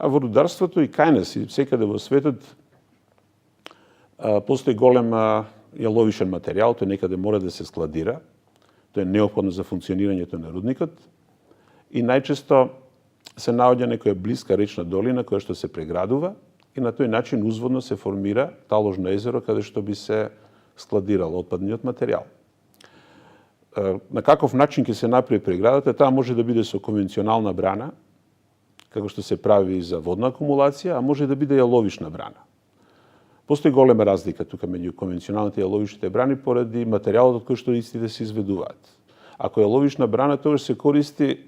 А во рударството и кај нас и секаде во светот постои голем јаловишен материјал, тој некаде мора да се складира, тој е неопходно за функционирањето на рудникот и најчесто се наоѓа некоја блиска речна долина која што се преградува и на тој начин узводно се формира таложно езеро каде што би се складирал отпадниот материјал. На каков начин ќе се направи преградата, таа може да биде со конвенционална брана, како што се прави за водна акумулација, а може да биде јаловишна брана. Постои голема разлика тука меѓу конвенционалните и јаловишните брани поради материјалот од кој што истите се изведуваат. Ако е јаловишна брана, тогаш се користи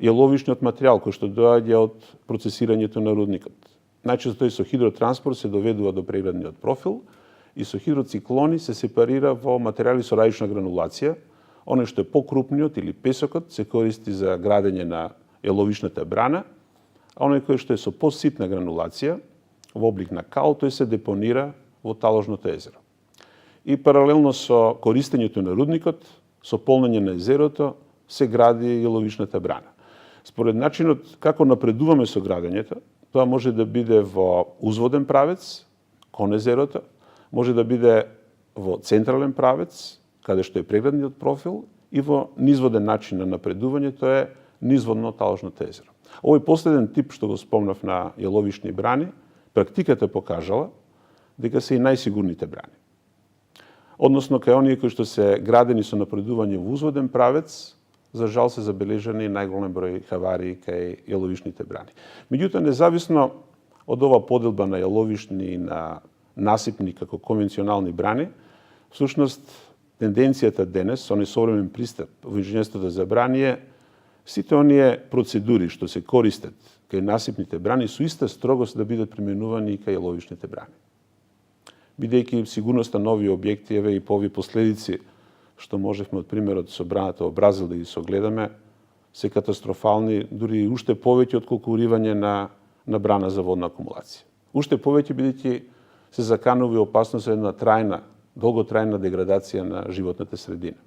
јаловишниот материјал кој што доаѓа од процесирањето на рудникот. Најчесто тој со хидротранспорт се доведува до преградниот профил и со хидроциклони се сепарира во материјали со различна гранулација. Оној што е покрупниот или песокот се користи за градење на јаловишната брана, а оној кој што е со поситна гранулација во облик на кал, тој се депонира во таложното езеро. И паралелно со користењето на рудникот, со полнење на езерото, се гради јаловишната брана. Според начинот како напредуваме со градењето, тоа може да биде во узводен правец, кон езерото, може да биде во централен правец, каде што е преградниот профил, и во низводен начин на напредување, тоа е низводно таложното езеро. Овој последен тип што го спомнав на јаловишни брани, практиката покажала дека се и најсигурните брани. Односно, кај оние кои што се градени со напредување во узводен правец, за жал се забележани најголем број хаварии кај јаловишните брани. Меѓутоа, независно од ова поделба на јаловишни и на насипни како конвенционални брани, всушност тенденцијата денес, со оној современ пристап во инженерството за брани е сите оние процедури што се користат кај насипните брани со иста строгост да бидат применувани и кај јаловишните брани. Бидејќи сигурноста на овие објекти, еве и по овие последици што можевме од примерот со браната во Бразил да ги согледаме, се катастрофални, дури уште повеќе од колку уривање на брана за водна акумулација. Уште повеќе бидејќи се заканува и опасност за една трајна, долготрајна деградација на животната средина.